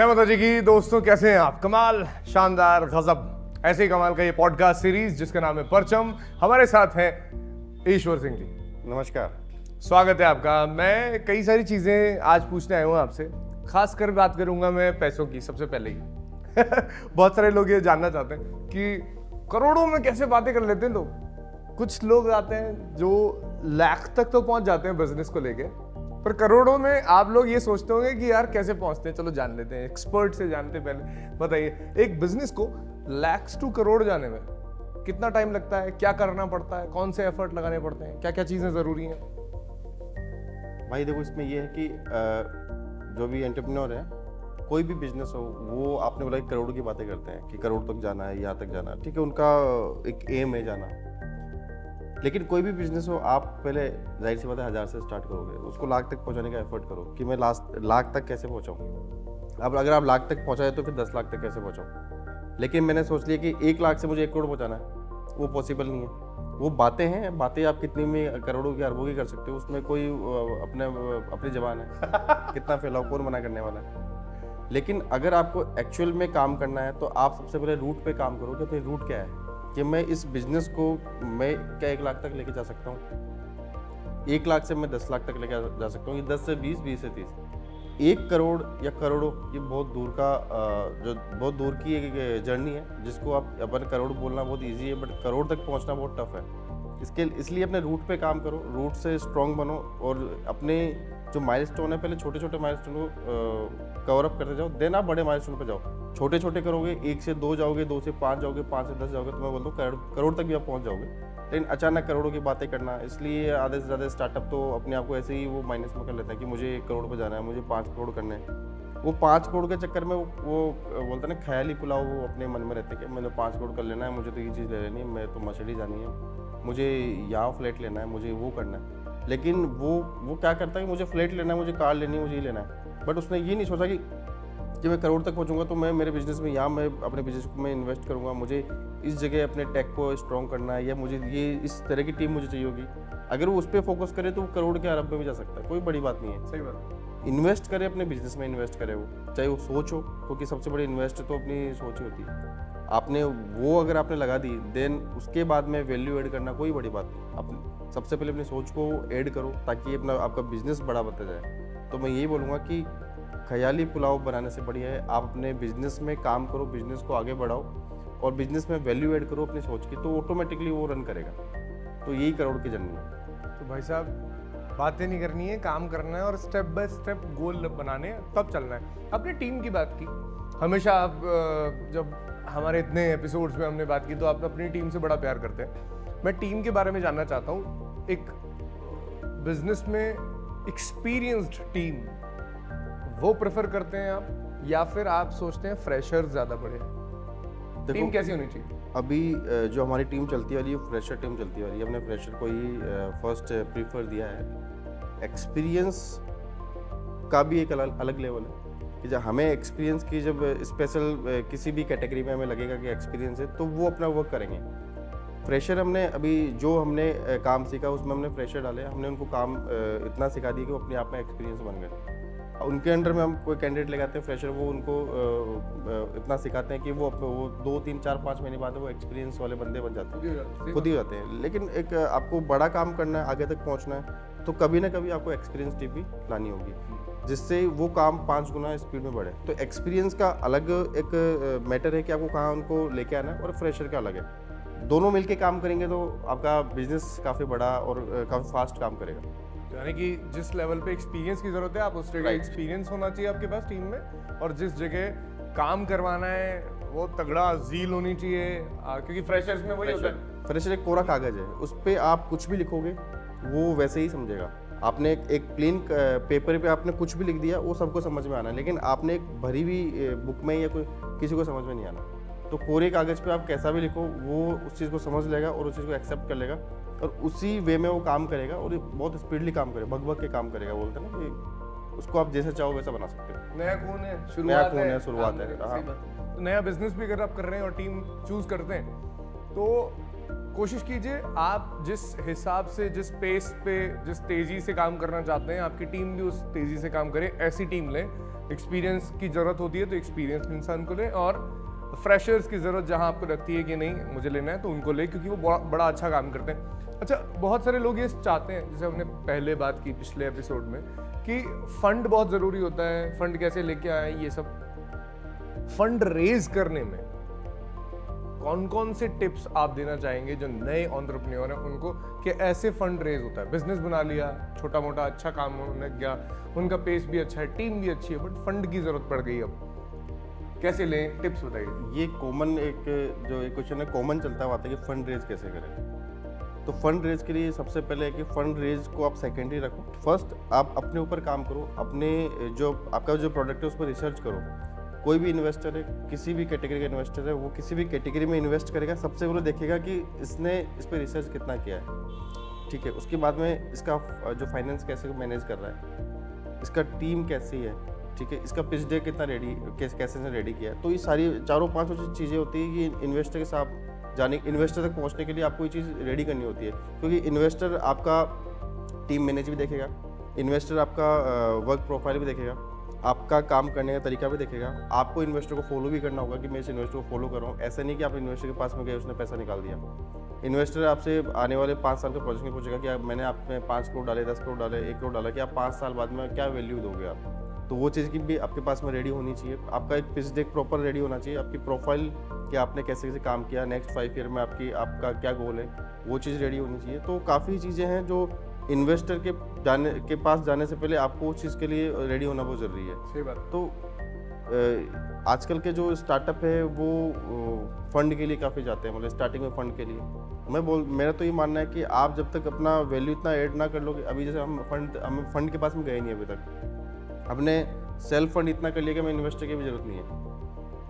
जय माता जी की। दोस्तों कैसे हैं आप? कमाल, शानदार, गजब, ऐसे ही कमाल का ये पॉडकास्ट सीरीज जिसका नाम है परचम। हमारे साथ हैं ईश्वर सिंह जी। नमस्कार। स्वागत है आपका। मैं कई सारी चीजें आज पूछने आया हूँ आपसे। खास कर बात करूंगा मैं पैसों की सबसे पहले ही। बहुत सारे लोग ये जानना चाहते हैं कि करोड़ों में कैसे बातें कर लेते हैं लोग। कुछ लोग आते हैं जो लाख तक तो पहुंच जाते हैं बिजनेस को लेके, पर करोड़ों में आप लोग ये सोचते होंगे कि यार कैसे पहुंचते हैं। चलो जान लेते हैं, एक्सपर्ट से जानते हैं। पहले बताइए, एक बिजनेस को लैक्स टू करोड़ जाने में कितना टाइम लगता है, क्या करना पड़ता है, कौन से एफर्ट लगाने पड़ते हैं, क्या क्या चीजें जरूरी हैं? भाई देखो, इसमें ये है कि जो भी एंटरप्रेन्योर है, कोई भी बिजनेस हो, वो आपने बोला कि करोड़ की बातें करते हैं कि करोड़ तक जाना है, यहाँ तक जाना है। ठीक है, उनका एक एम है जाना। लेकिन कोई भी बिजनेस हो, आप पहले जाहिर सी बात है 1000 से स्टार्ट करोगे, उसको लाख तक पहुंचाने का एफर्ट करो कि मैं लाख तक कैसे पहुंचाऊँ। अब अगर आप लाख तक पहुंचाए तो फिर 10 लाख तक कैसे पहुंचाऊँ। लेकिन मैंने सोच लिया कि 1 लाख से मुझे 1 करोड़ पहुंचाना है, वो पॉसिबल नहीं है। वो बातें हैं, बातें आप कितनी में करोड़ों की अरबों की कर सकते हो, उसमें कोई अपनी जबान है। कितना फैलाओ, कौन मना करने वाला है। लेकिन अगर आपको एक्चुअल में काम करना है तो आप सबसे पहले रूट पे काम करो कि अपनी रूट क्या है, कि मैं इस बिजनेस को मैं क्या 1 लाख तक लेके जा सकता हूँ, 1 लाख से मैं 10 लाख तक लेके जा सकता हूँ, ये 10 से 20, 20 से 30। 1 करोड़ या करोड़ों, ये बहुत दूर का जो बहुत दूर की एक जर्नी है, जिसको आप अपन करोड़ बोलना बहुत इजी है, बट करोड़ तक पहुँचना बहुत टफ है। इसलिए अपने रूट पे काम करो, रूट से स्ट्रॉन्ग बनो, और अपने जो माइलस्टोन है, पहले छोटे छोटे माइलस्टोन को कवर अप करते जाओ, देन आप बड़े माइलस्टोन पे जाओ। छोटे छोटे करोगे, 1 से 2 जाओगे, 2 से 5 जाओगे, 5 से 10 जाओगे, तो मैं बोलता हूँ करोड़ तक भी आप पहुँच जाओगे। लेकिन अचानक करोड़ों की बातें करना, इसलिए आधे से ज़्यादा स्टार्टअप तो अपने आप को ऐसे ही वो माइनस में कर लेते हैं कि मुझे 1 करोड़ पे जाना है, मुझे 5 करोड़ करने हैं। वो 5 करोड़ के चक्कर में वो बोलते हैं ना, ख्याली पुलाव, वो अपने मन में रहते हैं कि मैंने 5 करोड़ कर लेना है, मुझे तो ये चीज़ ले लेनी है, मैं तो मर्सिडीज जानी है, मुझे यहाँ फ्लैट लेना है, मुझे वो करना है। लेकिन वो क्या करता है कि मुझे फ्लैट लेना है, मुझे कार लेनी है, मुझे ये लेना है, बट उसने ये नहीं सोचा कि मैं करोड़ तक पहुंचूंगा तो मैं मेरे बिजनेस में, यहाँ मैं अपने बिजनेस में इन्वेस्ट करूंगा, मुझे इस जगह अपने टेक को स्ट्रॉन्ग करना है, या मुझे ये इस तरह की टीम मुझे चाहिए होगी। अगर वो उस पर फोकस करे तो वो करोड़ के अरब में भी जा सकता है, कोई बड़ी बात नहीं है। सही बात। इन्वेस्ट करे अपने बिजनेस में, इन्वेस्ट करे वो, चाहे वो सोच हो, क्योंकि सबसे बड़ी इन्वेस्ट तो अपनी सोच ही होती है। आपने वो अगर आपने लगा दी, देन उसके बाद में वैल्यू ऐड करना कोई बड़ी बात नहीं। आप सबसे पहले अपनी सोच को ऐड करो ताकि आपका बिजनेस बड़ा बनता जाए। तो मैं यही बोलूँगा कि ख्याली पुलाव बनाने से बढ़िया है आप अपने बिजनेस में काम करो, बिजनेस को आगे बढ़ाओ, और बिजनेस में वैल्यू ऐड करो अपनी सोच की, तो ऑटोमेटिकली वो रन करेगा। तो यही करोड़ की जर्नी है। तो भाई साहब, बातें नहीं करनी है, काम करना है, और स्टेप बाय स्टेप गोल बनाने हैं, तब चलना है। अपनी टीम की बात की, हमेशा आप जब हमारे इतने एपिसोड्स में हमने बात की तो आप अपनी टीम से बड़ा प्यार करते हैं। मैं टीम के बारे में जानना चाहता हूँ। एक बिजनेस में एक्सपीरियंस्ड टीम वो प्रेफर करते हैं आप, या फिर आप सोचते हैं फ्रेशर्स ज़्यादा बढ़िया? टीम कैसी होनी चाहिए? अभी जो हमारी टीम चलती वाली है, फ्रेशर टीम चलती वाली है। हमने फ्रेशर को ही फर्स्ट प्रीफर दिया है। एक्सपीरियंस का भी एक अलग लेवल है कि जब हमें एक्सपीरियंस की, जब स्पेशल किसी भी कैटेगरी में हमें लगेगा कि एक्सपीरियंस है, तो वो अपना वर्क करेंगे। फ्रेशर हमने अभी जो हमने काम सीखा, उसमें हमने फ्रेशर डाले, हमने उनको काम इतना सिखा दिया कि वो अपने आप में एक्सपीरियंस बन गए। उनके अंडर में हम कोई कैंडिडेट लगाते हैं फ्रेशर, वो उनको इतना सिखाते हैं कि वो 2, 3, 4, 5 महीने बाद वो एक्सपीरियंस वाले बंदे बन जाते हैं, खुद ही हो जाते हैं। लेकिन एक आपको बड़ा काम करना है, आगे तक पहुंचना है, तो कभी ना कभी आपको एक्सपीरियंस टीम भी लानी होगी, जिससे वो काम 5 गुना स्पीड में बढ़े। तो एक्सपीरियंस का अलग एक मैटर है कि आपको कहाँ उनको लेके आना है, और फ्रेशर का अलग है। दोनों मिलके काम करेंगे तो आपका बिजनेस काफ़ी बड़ा और काफ़ी फास्ट काम करेगा। यानी कि जिस लेवल पे एक्सपीरियंस की जरूरत है, आप उस जगह एक्सपीरियंस होना चाहिए आपके पास टीम में, और जिस जगह काम करवाना है वो तगड़ा ज़ील होनी चाहिए, क्योंकि फ्रेशर्स में वही होता है। फ्रेशर एक कोरा कागज है, उस पर आप कुछ भी लिखोगे वो वैसे ही समझेगा। आपने एक प्लेन पेपर पे आपने कुछ भी लिख दिया, वो सबको समझ में आना है, लेकिन आपने एक भरी हुई बुक में या कोई किसी को समझ में नहीं आना। तो कोरे कागज पे आप कैसा भी लिखो, वो उस चीज़ को समझ लेगा और उस चीज़ को एक्सेप्ट कर लेगा, और उसी वे में वो काम करेगा, और बहुत स्पीडली काम करेगा, भग के काम करेगा। बोलते हैं ना कि उसको आप जैसे चाहो वैसा बना सकते हो। नया खून है, शुरुआत है। तो नया बिजनेस भी अगर आप कर रहे हैं और टीम चूज करते हैं, तो कोशिश कीजिए आप जिस हिसाब से, जिस पेस पे, जिस तेजी से काम करना चाहते हैं, आपकी टीम भी उस तेजी से काम करे। ऐसी टीम लें एक्सपीरियंस की ज़रूरत होती है तो एक्सपीरियंस इंसान को ले, और फ्रेशर्स की ज़रूरत जहाँ आपको लगती है कि नहीं मुझे लेना है तो उनको ले, क्योंकि वो बड़ा अच्छा काम करते हैं। अच्छा, बहुत सारे लोग ये चाहते हैं, जैसे हमने पहले बात की पिछले एपिसोड में, कि फंड बहुत ज़रूरी होता है, फंड कैसे लेके आए, ये सब। फंड रेज करने में कौन कौन से टिप्स आप देना चाहेंगे जो नए एंटरप्रेन्योर हैं उनको, कि ऐसे फंड रेज होता है? बिजनेस बना लिया, छोटा मोटा अच्छा काम होने गया, उनका पेस भी अच्छा है, टीम भी अच्छी है, बट फंड की जरूरत पड़ गई, अब कैसे लें? टिप्स बताइए। ये कॉमन एक जो एक क्वेश्चन है कॉमन चलता हुआ आता है कि फंड रेज कैसे करें। तो फंड रेज के लिए सबसे पहले है कि फंड रेज को आप सेकेंडरी रखो। फर्स्ट आप अपने ऊपर काम करो, अपने जो आपका जो प्रोडक्ट है उस पर रिसर्च करो। कोई भी इन्वेस्टर है, किसी भी कैटेगरी का इन्वेस्टर है, वो किसी भी कैटेगरी में इन्वेस्ट करेगा, सबसे पहले देखेगा कि इसने इस पर रिसर्च कितना किया है, ठीक है। उसके बाद में इसका जो फाइनेंस कैसे मैनेज कर रहा है, इसका टीम कैसी है, ठीक है, इसका पिच डे कितना रेडी कैसे इसने रेडी किया है। तो ये सारी चारों पांचों चीज़ें होती है कि इन्वेस्टर के साथ इन्वेस्टर तक पहुंचने के लिए आपको ये चीज़ रेडी करनी होती है, क्योंकि इन्वेस्टर आपका टीम मैनेज भी देखेगा, इन्वेस्टर आपका वर्क प्रोफाइल भी देखेगा, आपका काम करने का तरीका भी देखेगा। आपको इन्वेस्टर को फॉलो भी करना होगा कि मैं इस इन्वेस्टर को फॉलो कर रहा हूँ। ऐसा नहीं कि आप इन्वेस्टर के पास में गए, उसने पैसा निकाल दिया। इन्वेस्टर आपसे आने वाले 5 साल के प्रोजेक्ट में पूछेगा कि आप मैंने आप में 5 करोड़ डाले, 10 करोड़ डाले, 1 करोड़ डाला, कि आप 5 साल बाद में क्या वैल्यू दोगे आप। तो वो चीज़ की भी आपके पास में रेडी होनी चाहिए। आपका एक पिच डेक प्रॉपर रेडी होना चाहिए, आपकी प्रोफाइल कि आपने कैसे कैसे काम किया, नेक्स्ट 5 ईयर में आपका क्या गोल है, वो चीज़ रेडी होनी चाहिए। तो काफ़ी चीज़ें हैं जो इन्वेस्टर के पास जाने से पहले आपको उस चीज़ के लिए रेडी होना बहुत ज़रूरी है। सही बात। तो आजकल के जो स्टार्टअप है वो फंड के लिए काफ़ी जाते हैं, मतलब स्टार्टिंग में फंड के लिए। मेरा तो ये मानना है कि आप जब तक अपना वैल्यू इतना ऐड ना कर लोगे, अभी जैसे हम फंड के पास में गए नहीं अभी तक, हमने सेल्फ फंड इतना कर लिया कि हमें इन्वेस्टर की भी जरूरत नहीं है।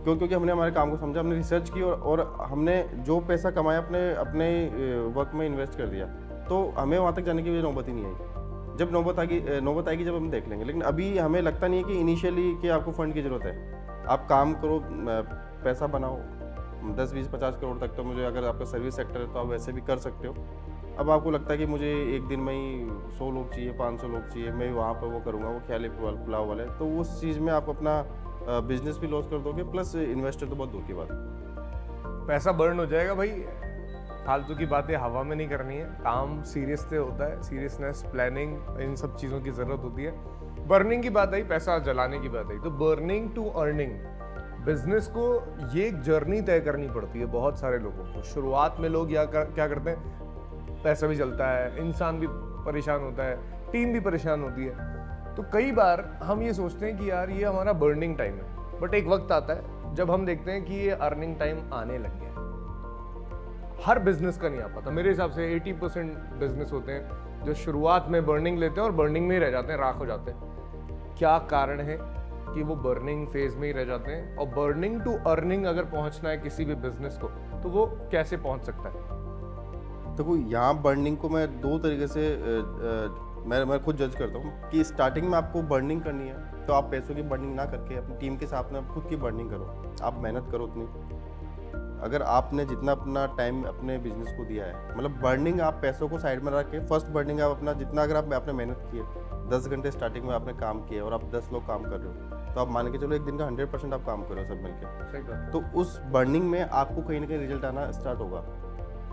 क्यों? क्योंकि हमने हमारे काम को समझा, हमने रिसर्च की और हमने जो पैसा कमाया अपने वर्क में इन्वेस्ट कर दिया। तो हमें वहाँ तक जाने की भी नौबत ही नहीं आई। जब नौबत आएगी जब हम देख लेंगे। लेकिन अभी हमें लगता नहीं है कि इनिशियली कि आपको फंड की ज़रूरत है। आप काम करो, पैसा बनाओ, 10, 20, 50 करोड़ तक तो मुझे, अगर आपका सर्विस सेक्टर है तो आप वैसे भी कर सकते हो। अब आपको लगता है कि मुझे एक दिन में ही 100 लोग चाहिए, 500 लोग चाहिए, मैं वहाँ पर वो करूँगा, वो ख्याली पुलाव वाला है, तो उस चीज़ में आप अपना बिजनेस भी लॉस कर दोगे, प्लस इन्वेस्टर तो बहुत दूर की बात है। पैसा बर्न हो जाएगा भाई, फालतू की बातें हवा में नहीं करनी है। काम सीरियस से होता है, सीरियसनेस, प्लानिंग, इन सब चीज़ों की ज़रूरत होती है। बर्निंग की बात आई, पैसा जलाने की बात आई, तो बर्निंग टू अर्निंग, बिजनेस को ये एक जर्नी तय करनी पड़ती है बहुत सारे लोगों को। शुरुआत में लोग क्या करते हैं, पैसा भी जलता है, इंसान भी परेशान होता है, टीम भी परेशान होती है। तो कई बार हम ये सोचते हैं कि यार ये हमारा बर्निंग टाइम है, बट एक वक्त आता है जब हम देखते हैं कि ये अर्निंग टाइम आने लग गया है। हर बिजनेस का नहीं आ पाता। मेरे हिसाब से 80% बिजनेस होते हैं जो शुरुआत में बर्निंग लेते हैं और बर्निंग में ही रह जाते हैं, राख हो जाते हैं। क्या कारण है कि वो बर्निंग फेज में ही रह जाते हैं? और बर्निंग टू अर्निंग अगर पहुंचना है किसी भी बिजनेस को, तो वो कैसे पहुंच सकता है? देखो, यहाँ बर्निंग को मैं 2 तरीके से मैं खुद जज करता हूँ कि स्टार्टिंग में आपको बर्निंग करनी है तो आप पैसों की बर्निंग ना करके अपनी टीम के साथ में खुद की बर्निंग करो। आप मेहनत करो उतनी। अगर आपने जितना अपना टाइम अपने बिजनेस को दिया है, मतलब बर्निंग आप पैसों को साइड में रख के, फर्स्ट बर्निंग आप अपना जितना, अगर आपने मेहनत की है, 10 घंटे स्टार्टिंग में आपने काम किया और आप 10 लोग काम कर रहे हो, तो आप मान के चलो एक दिन का 100% आप काम कर रहे हो सब मिलकर। तो उस बर्निंग में आपको कहीं ना कहीं रिजल्ट आना स्टार्ट होगा।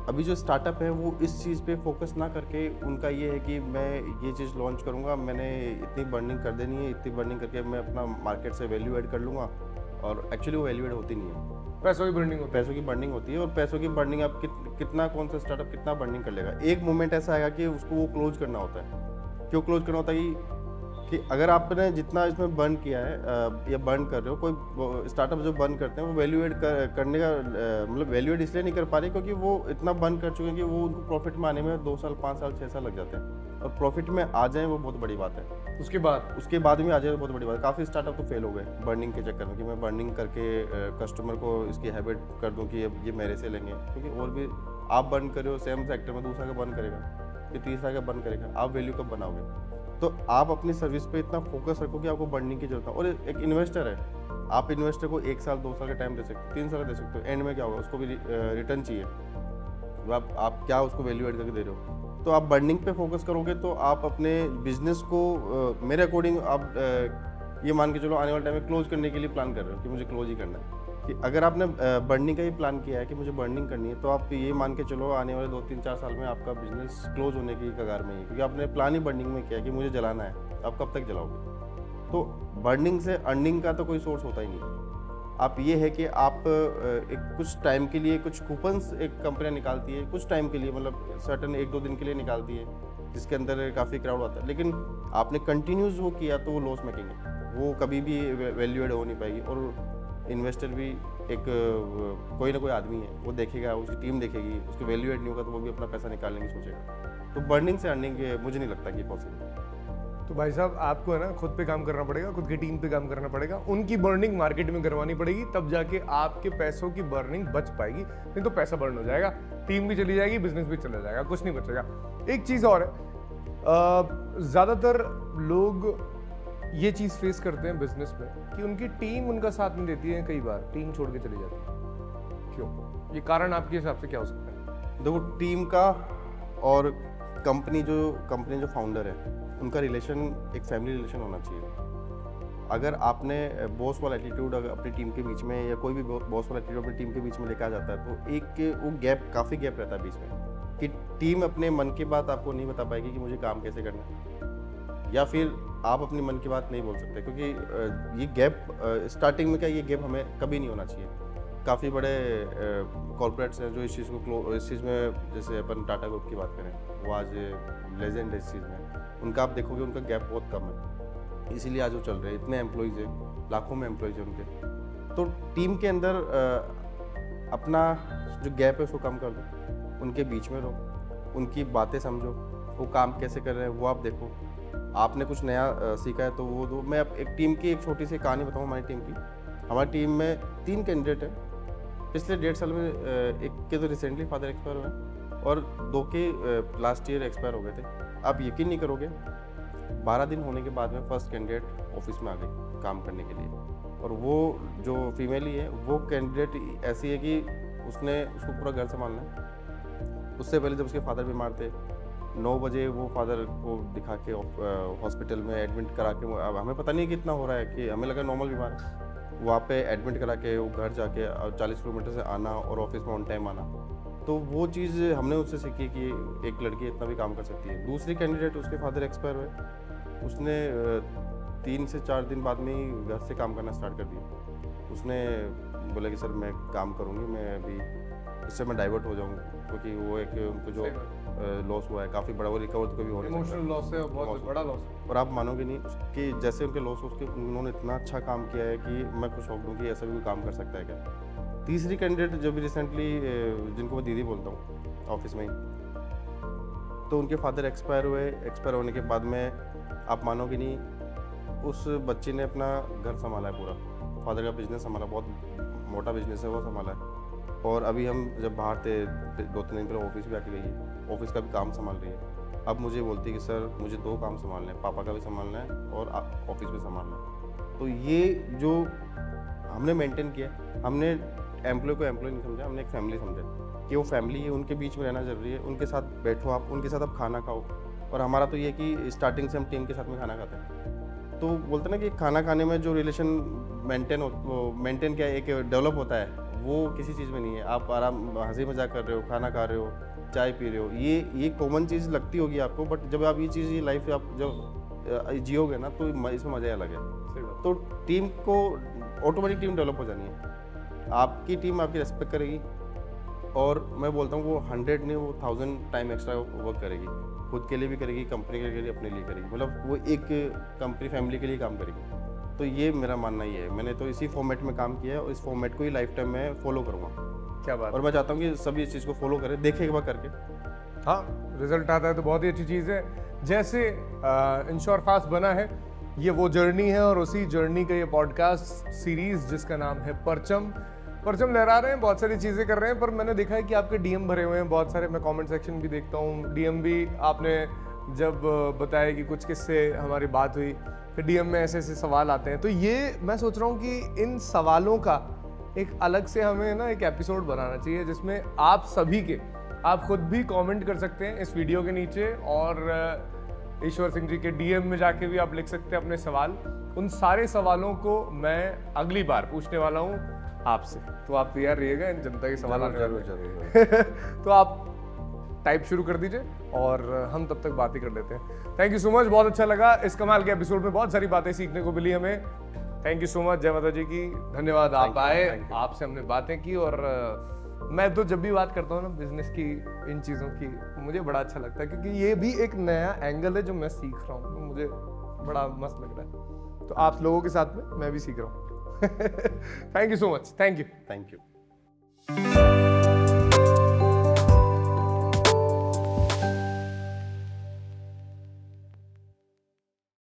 अभी जो स्टार्टअप है वो इस चीज़ पे फोकस ना करके, उनका ये है कि मैं ये चीज़ लॉन्च करूँगा, मैंने इतनी बर्निंग कर देनी है, इतनी बर्निंग करके मैं अपना मार्केट से वैल्यू ऐड कर लूँगा, और एक्चुअली वो वैल्यू ऐड होती नहीं है। पैसों की बर्निंग होती है। पैसों की बर्निंग होती है, और पैसों की बर्निंग आप कितना, कौन सा स्टार्टअप कितना बर्निंग कर लेगा। एक मोमेंट ऐसा आएगा कि उसको वो क्लोज करना होता है। क्यों क्लोज करना होता है? कि अगर आपने जितना इसमें बर्न किया है या बर्न कर रहे हो, कोई स्टार्टअप जो बर्न करते हैं वो वैल्यू ऐड करने का मतलब वैल्यू ऐड इसलिए नहीं कर पा रहे क्योंकि वो इतना बर्न कर चुके हैं कि वो उनको प्रॉफिट में आने में 2 साल, 5 साल, 6 साल लग जाते हैं, और प्रॉफिट में आ जाए वो बहुत बड़ी बात है। उसके बाद में आ जाए बहुत बड़ी बात है। काफ़ी स्टार्टअप तो फेल हो गए बर्निंग के चक्कर में, कि मैं बर्निंग करके कस्टमर को इसकी हैबिट कर दूँ कि ये मेरे से लेंगे, क्योंकि और भी आप बर्न कर रहे हो सेम सेक्टर में, दूसरा का बर्न करेगा, फिर तीसरा का बर्न करेगा, आप वैल्यू कब बनाओगे? तो आप अपनी सर्विस पे इतना फोकस रखो कि आपको बर्निंग की जरूरत है। और एक इन्वेस्टर है, आप इन्वेस्टर को 1 साल, 2 साल का टाइम दे सकते हो, 3 साल दे सकते हो, एंड में क्या होगा, उसको भी रिटर्न चाहिए। आप क्या उसको वैल्यू ऐड करके दे रहे हो? तो आप बर्निंग पे फोकस करोगे तो आप अपने बिजनेस को मेरे अकॉर्डिंग आप ये मान के चलो आने वाले टाइम में क्लोज करने के लिए प्लान कर रहे हो कि मुझे क्लोज ही करना है, कि अगर आपने बर्निंग का ही प्लान किया है कि मुझे बर्निंग करनी है, तो आप ये मान के चलो आने वाले 2-3-4 साल में आपका बिजनेस क्लोज होने की कगार में ही है, क्योंकि आपने प्लान ही बर्निंग में किया कि मुझे जलाना है। आप कब तक जलाओगे? तो बर्निंग से अर्निंग का तो कोई सोर्स होता ही नहीं। आप ये है कि आप एक कुछ टाइम के लिए कुछ कूपन्स एक कंपनी निकालती है, कुछ टाइम के लिए, मतलब सर्टन 1-2 दिन के लिए निकालती है, जिसके अंदर काफ़ी क्राउड आता है, लेकिन आपने कंटिन्यूस वो किया तो वो लॉस मेकिंग है, वो कभी भी वैल्यू एड हो नहीं पाएगी। और इन्वेस्टर भी एक कोई ना कोई आदमी है, वो देखेगा, उसकी टीम देखेगी, उसकी वैल्यू एड नहीं होगा तो वो भी अपना पैसा निकालने की सोचेगा। तो बर्निंग से अर्निंग मुझे नहीं लगता कि पॉसिबल है। तो भाई साहब आपको है ना खुद पे काम करना पड़ेगा, खुद की टीम पे काम करना पड़ेगा, उनकी बर्निंग मार्केट में करवानी पड़ेगी, तब जाके आपके पैसों की बर्निंग बच पाएगी। नहीं तो पैसा बर्न हो जाएगा, टीम भी चली जाएगी, बिजनेस भी चला जाएगा, कुछ नहीं बचेगा। एक चीज़ और है, ज़्यादातर लोग ये चीज़ फेस करते हैं बिजनेस में कि उनकी टीम उनका साथ नहीं देती है, कई बार टीम छोड़ के चली जाती है। क्यों? ये कारण आपके हिसाब से क्या हो सकता है? देखो, टीम का और कंपनी जो फाउंडर है उनका रिलेशन एक फैमिली रिलेशन होना चाहिए। अगर आपने बॉस वाला एटीट्यूड अगर अपनी टीम के बीच में, या कोई भी बॉस वाला एटीट्यूड अपनी टीम के बीच में लेकर आ जाता है, तो एक वो काफ़ी गैप रहता है बीच में, कि टीम अपने मन की बात आपको नहीं बता पाएगी कि मुझे काम कैसे करना है, या फिर आप अपनी मन की बात नहीं बोल सकते, क्योंकि ये गैप स्टार्टिंग में ये गैप हमें कभी नहीं होना चाहिए। काफ़ी बड़े कॉर्पोरेट्स हैं जो इस चीज़ में, जैसे अपन टाटा ग्रुप की बात करें, वो आज लेजेंड है इस चीज़ में। उनका आप देखोगे उनका गैप बहुत कम है, इसीलिए आज वो चल रहे हैं। इतने एम्प्लॉयज़ हैं, लाखों में एम्प्लॉयज़ हैं उनके। तो टीम के अंदर अपना जो गैप है उसको कम कर दो, उनके बीच में रहो, उनकी बातें समझो, वो काम कैसे कर रहे हैं वो आप देखो। आपने कुछ नया सीखा है तो वो दो। मैं एक टीम की एक छोटी सी कहानी बताऊँ हमारी टीम की। हमारी टीम में 3 कैंडिडेट हैं। पिछले 1.5 साल में एक के तो रिसेंटली फादर एक्सपायर हुए और 2 के लास्ट ईयर एक्सपायर हो गए थे। आप यकीन नहीं करोगे, 12 दिन होने के बाद में फर्स्ट कैंडिडेट ऑफिस में आ गई काम करने के लिए। और वो जो फीमेल ही है, वो कैंडिडेट ऐसी है कि उसको पूरा घर संभालना है। उससे पहले जब उसके फादर बीमार थे, 9 बजे वो फादर को दिखा के हॉस्पिटल में एडमिट करा के, अब हमें पता नहीं कितना हो रहा है, कि हमें लगा नॉर्मल बीमार है, वहाँ पे एडमिट करा के वो घर जाके 40 किलोमीटर से आना और ऑफिस में ऑन टाइम आना। तो वो चीज़ हमने उससे सीखी कि एक लड़की इतना भी काम कर सकती है। दूसरी कैंडिडेट, उसके फादर एक्सपायर हुए, उसने 3 से 4 दिन बाद में ही घर से काम करना स्टार्ट कर दिया। उसने बोला कि सर मैं काम करूँगी, मैं अभी इससे मैं डाइवर्ट हो जाऊँगी, क्योंकि वो एक उनको जो लॉस हुआ है काफ़ी बड़ा, वो रिकवर तो कभी हो नहीं सकता। इमोशनल लॉस है, बहुत बड़ा लॉस है। और आप मानोगे नहीं, उसके जैसे उनके लॉस उसके उन्होंने इतना अच्छा काम किया है कि मैं खुश हो गया कि ऐसा भी कोई काम कर सकता है क्या। तीसरी कैंडिडेट जो भी रिसेंटली, जिनको मैं दीदी बोलता हूँ ऑफिस में ही, तो उनके फादर एक्सपायर होने के बाद में आप मानोगे नहीं, उस बच्चे ने अपना घर संभाला है पूरा, फादर का बिजनेस संभाला, बहुत मोटा बिजनेस है वो संभाला है। और अभी हम जब बाहर थे 2-3 दिन पहले ऑफिस भी आके गई है, ऑफिस का भी काम संभाल रही है। अब मुझे बोलती है कि सर मुझे 2 काम संभालने हैं, पापा का भी संभालना है और ऑफिस भी संभालना है। तो ये जो हमने मेंटेन किया, हमने एम्प्लॉय को एम्प्लॉय नहीं समझा, हमने एक फैमिली समझा कि वो फैमिली है, उनके बीच में रहना ज़रूरी है, उनके साथ बैठो आप, उनके साथ आप खाना खाओ। और हमारा तो ये कि स्टार्टिंग से हम टीम के साथ में खाना खाते हैं। तो बोलते ना कि खाना खाने में जो रिलेशन मेंटेन क्या एक डेवलप होता है, वो किसी चीज़ में नहीं है। आप आराम हंसी मजाक कर रहे हो, खाना खा रहे हो, चाय पी रहे हो, ये कॉमन चीज़ लगती होगी आपको, बट जब आप ये लाइफ आप जब जियोगे ना, तो इसमें मज़ा ही अलग है। तो टीम को ऑटोमेटिक टीम डेवलप हो जानी है, आपकी टीम आपकी रेस्पेक्ट करेगी, और मैं बोलता हूँ वो 100 नहीं, वो 1000 टाइम एक्स्ट्रा वर्क करेगी, खुद के लिए भी करेगी, कंपनी के लिए, अपने लिए करेगी, मतलब वो एक कंपनी फैमिली के लिए काम करेगी। तो ये मेरा मानना ही है। मैंने तो इसी फॉर्मेट में काम किया है और इस फॉर्मेट को ही लाइफ टाइम में फॉलो करूँगा। क्या बात। और मैं चाहता हूँ कि सभी इस चीज़ को फॉलो करें, देखें एक बार करके। हाँ, रिजल्ट आता है तो बहुत ही अच्छी चीज़ है। जैसे इंश्योर फास्ट बना है, ये वो जर्नी है, और उसी जर्नी का ये पॉडकास्ट सीरीज जिसका नाम है परचम लहरा रहे हैं, बहुत सारी चीज़ें कर रहे हैं। पर मैंने देखा है कि आपके डीएम भरे हुए हैं बहुत सारे, मैं कमेंट सेक्शन भी देखता हूँ, डीएम भी आपने जब बताया कि कुछ किससे हमारी बात हुई, फिर डीएम में ऐसे सवाल आते हैं। तो ये मैं सोच रहा हूँ कि इन सवालों का एक अलग से हमें ना एक एपिसोड बनाना चाहिए, जिसमें आप सभी के, आप खुद भी कमेंट कर सकते हैं इस वीडियो के नीचे, और ईश्वर सिंह जी के डीएम में जाके भी आप लिख सकते हैं अपने सवाल। उन सारे सवालों को मैं अगली बार पूछने वाला हूँ आपसे, तो आप तैयार रहिएगा इन जनता के सवाल आने वाले हैं। तो आप टाइप शुरू कर दीजिए और हम तब तक बात ही कर लेते हैं। थैंक यू सो मच, बहुत अच्छा लगा। इस कमाल के एपिसोड में बहुत सारी बातें सीखने को मिली हमें। थैंक यू सो मच, जय माता जी की। धन्यवाद, आप आए, आपसे हमने बातें की। और मैं तो जब भी बात करता हूँ ना बिजनेस की, इन चीज़ों की, मुझे बड़ा अच्छा लगता है, क्योंकि ये भी एक नया एंगल है जो मैं सीख रहा हूँ, तो मुझे बड़ा मस्त लग रहा है। तो आप लोगों के साथ में मैं भी सीख रहा हूँ। Thank you so much, thank you. Thank you.